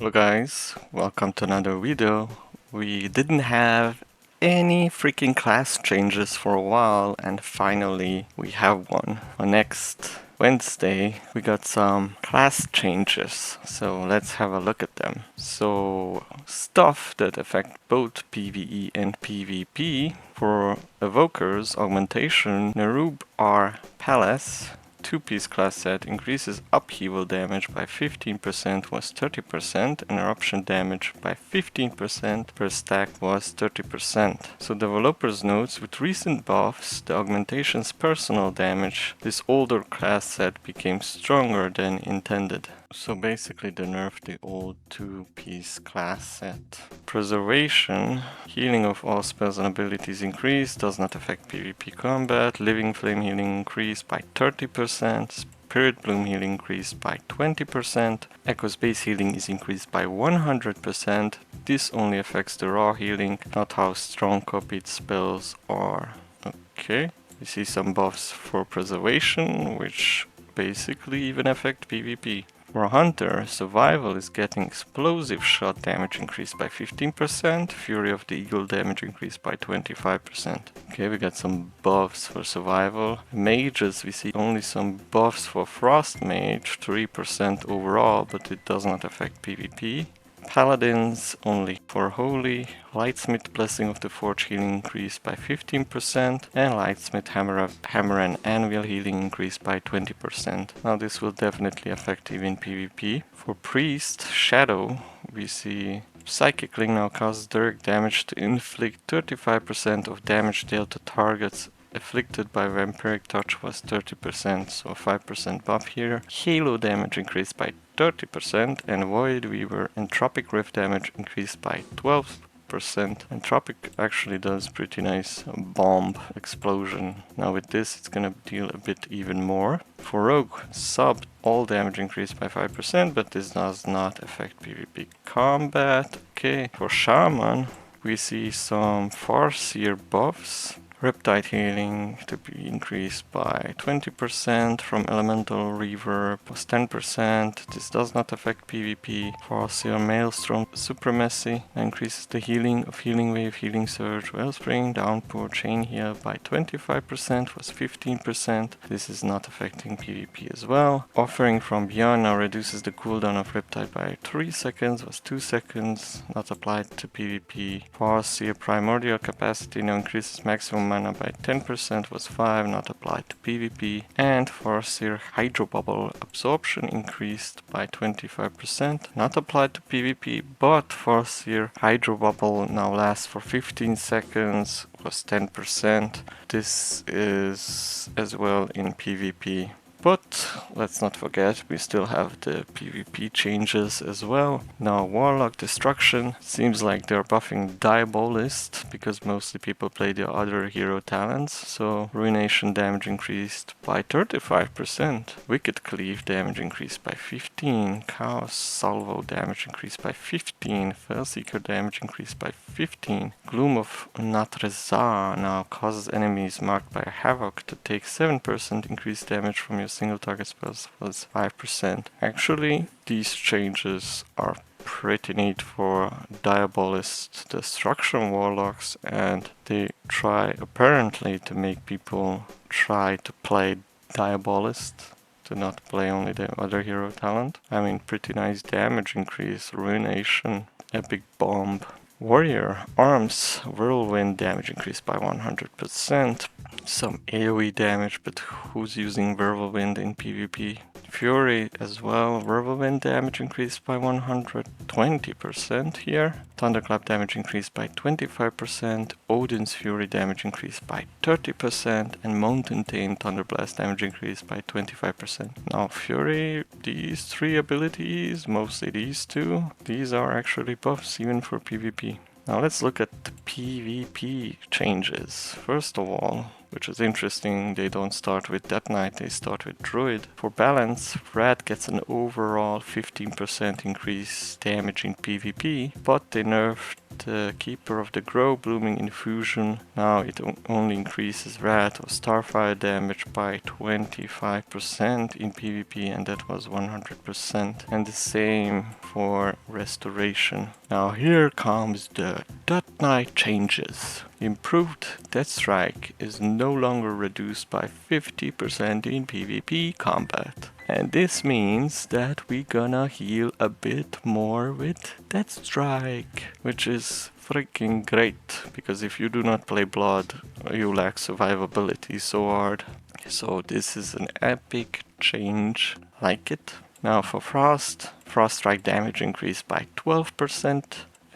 Hello guys, welcome to another video. We didn't have any freaking class changes for a while and finally we have one. On next Wednesday we got some class changes, so let's have a look at them. So stuff that affect both PvE and PvP. For Evokers, Augmentation, Nerub R Palace, two-piece class set increases upheaval damage by 15% was 30% and eruption damage by 15% per stack was 30%. So developers notes with recent buffs, the augmentation's personal damage, this older class set became stronger than intended. So basically they nerfed the old two-piece class set. Preservation, healing of all spells and abilities increased, does not affect PvP combat. Living Flame healing increased by 30%. Spirit Bloom healing increased by 20%. Echo's base healing is increased by 100%. This only affects the raw healing, not how strong copied spells are. Okay, we see some buffs for preservation, which basically even affect PvP. For a hunter, survival is getting explosive shot damage increased by 15%, fury of the eagle damage increased by 25%. Okay, we got some buffs for survival. Mages, we see only some buffs for frost mage, 3% overall, but it does not affect PvP. Paladins only for holy. Lightsmith blessing of the forge healing increased by 15% and lightsmith hammer and anvil healing increased by 20%. Now this will definitely affect even PvP. For priest shadow we see psychic link now causes direct damage to inflict 35% of damage dealt to targets afflicted by vampiric touch was 30%, so 5% buff here. Halo damage increased by 30% and Void Weaver Entropic Rift damage increased by 12%. Entropic actually does pretty nice bomb explosion. Now with this it's gonna deal a bit even more. For Rogue, sub all damage increased by 5%, but this does not affect PvP combat. Okay, for Shaman we see some Farseer buffs. Riptide healing to be increased by 20%, from Elemental Reverb was 10%. This does not affect PvP. Farseer Maelstrom Supremacy increases the healing of Healing Wave, Healing Surge, Wellspring, Downpour, Chain Heal by 25% was 15%. This is not affecting PvP as well. Offering from Beyond now reduces the cooldown of Riptide by 3 seconds, was 2 seconds, not applied to PvP. Farseer Primordial Capacity now increases maximum mana by 10%, was 5, not applied to PvP. And Farseer Hydro Bubble Absorption increased by 25%, not applied to PvP, but Farseer Hydro Bubble now lasts for 15 seconds, was 10%. This is as well in PvP. But let's not forget, we still have the PvP changes as well. Now Warlock Destruction, seems like they're buffing Diabolist because mostly people play the other hero talents. So Ruination damage increased by 35%. Wicked Cleave damage increased by 15. Chaos Salvo damage increased by 15. Fellseeker damage increased by 15. Gloom of Natrezar now causes enemies marked by Havoc to take 7% increased damage from your single target spells, was 5%. Actually, these changes are pretty neat for Diabolist Destruction Warlocks, and they try apparently to make people try to play Diabolist, to not play only the other hero talent. I mean, pretty nice damage increase, Ruination, Epic Bomb. Warrior Arms Whirlwind damage increased by 100%. Some AoE damage, but who's using Whirlwind in PvP? Fury as well, Whirlwind damage increased by 120% here. Thunderclap damage increased by 25%, Odin's Fury damage increased by 30%, and Mountain Tame Thunderblast damage increased by 25%. Now Fury, these three abilities, mostly these two, these are actually buffs even for PvP. Now let's look at the PvP changes. First of all, which is interesting. They don't start with Death Knight, they start with Druid. For balance, Red gets an overall 15% increase damage in PvP, but they nerfed the Keeper of the Grove Blooming Infusion. Now it only increases Rat or Starfire damage by 25% in PvP, and that was 100%. And the same for Restoration. Now here comes the Death Knight changes. Improved Death Strike is no longer reduced by 50% in PvP combat. And this means that we're gonna heal a bit more with Death Strike, which is freaking great, because if you do not play Blood, you lack survivability so hard. So this is an epic change, like it. Now for Frost Strike damage increased by 12%.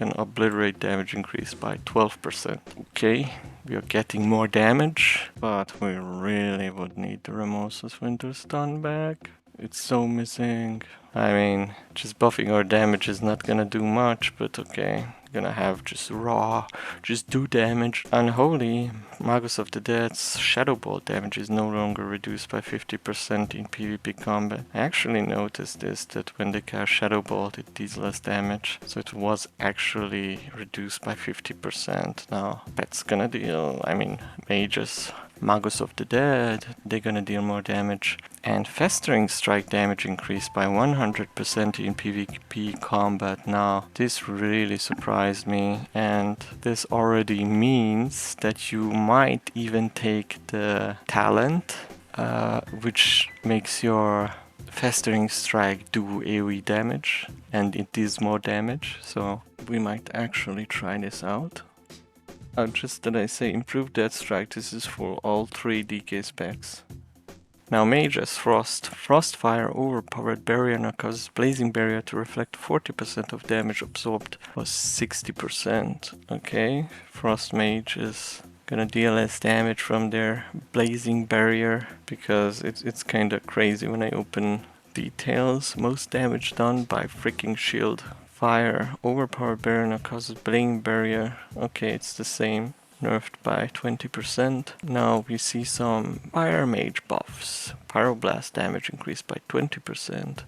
And Obliterate damage increased by 12%. Okay, we are getting more damage, but we really would need the Remorseless Winter Stun back. It's so missing. I mean, just buffing our damage is not gonna do much, but okay. Gonna have just raw, just do damage. Unholy, Magus of the Dead's Shadow Ball damage is no longer reduced by 50% in PvP combat. I actually noticed this, that when they cast Shadow Ball it deals less damage. So it was actually reduced by 50%. Now, that's gonna deal, I mean, mages. Magus of the Dead, they're gonna deal more damage. And Festering Strike damage increased by 100% in PvP combat. Now, this really surprised me, and this already means that you might even take the talent, which makes your Festering Strike do AoE damage, and it deals more damage, so we might actually try this out. Just that I say improved Death Strike, this is for all 3 DK specs. Now Mages, Frostfire overpowered barrier now causes Blazing Barrier to reflect 40% of damage absorbed was 60%. Okay, Frost Mage is gonna deal less damage from their Blazing Barrier, because it's kinda crazy when I open details. Most damage done by freaking shield. Fire, overpowered barrier now causes Blazing Barrier. Okay, it's the same. Nerfed by 20%. Now we see some Fire Mage buffs. Pyroblast damage increased by 20%.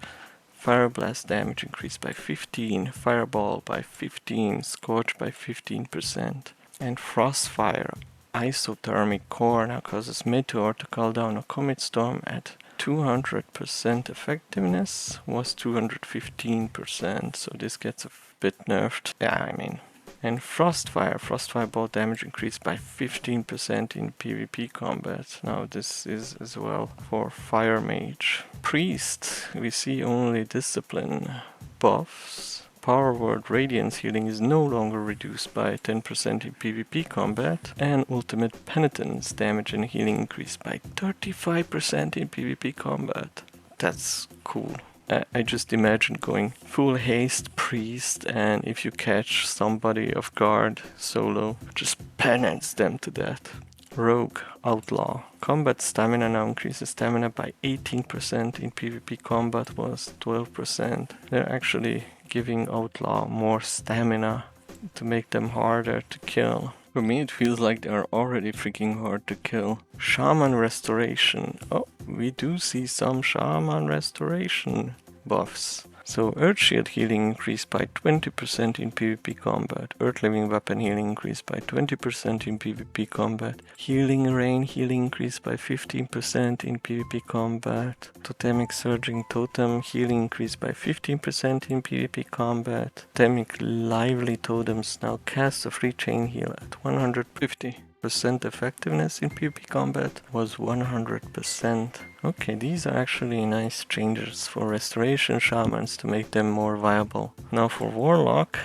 Fireblast damage increased by 15%. Fireball by 15%. Scorch by 15%. And Frostfire Isothermic Core now causes Meteor to call down a Comet Storm at 200% effectiveness, was 215%, so this gets a bit nerfed. Yeah, I mean. And Frostfire ball damage increased by 15% in PvP combat. Now this is as well for Fire Mage. Priest, we see only Discipline buffs. Power Word Radiance healing is no longer reduced by 10% in PvP combat, and Ultimate Penitence damage and healing increased by 35% in PvP combat. That's cool. I just imagine going full haste priest, and if you catch somebody off guard solo, just penance them to death. Rogue Outlaw. Combat stamina now increases stamina by 18%, in PvP combat was 12%. They're actually giving Outlaw more stamina to make them harder to kill. For me it feels like they're already freaking hard to kill. Shaman Restoration. Oh, we do see some Shaman Restoration buffs. So Earth Shield healing increased by 20% in PvP combat. Earth Living Weapon healing increased by 20% in PvP combat. Healing Rain healing increased by 15% in PvP combat. Totemic Surging Totem healing increased by 15% in PvP combat. Totemic Lively Totems now cast a free chain heal at 150%. Effectiveness in PvP combat was 100%. Okay, these are actually nice changes for Restoration Shamans to make them more viable. Now for Warlock,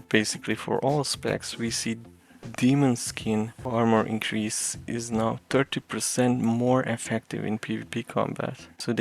basically for all specs, we see Demon Skin armor increase is now 30% more effective in PvP combat. So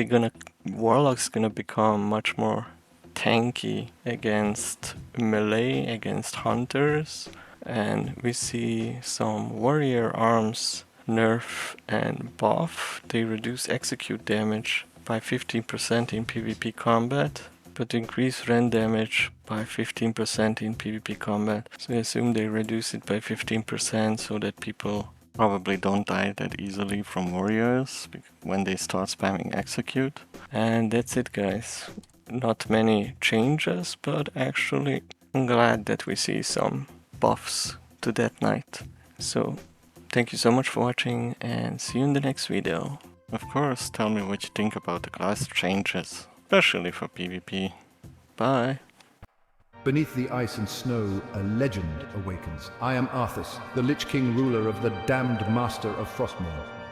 Warlock's gonna become much more tanky against melee, against hunters. And we see some Warrior Arms nerf and buff. They reduce execute damage by 15% in PvP combat, but increase rend damage by 15% in PvP combat. So I assume they reduce it by 15% so that people probably don't die that easily from warriors when they start spamming execute. And that's it, guys. Not many changes, but actually I'm glad that we see some buffs to that knight. So thank you so much for watching and see you in the next video. Of course, tell me what you think about the class changes, especially for PvP. Bye! Beneath the ice and snow, a legend awakens. I am Arthas, the Lich King ruler of the damned master of Frostmourne.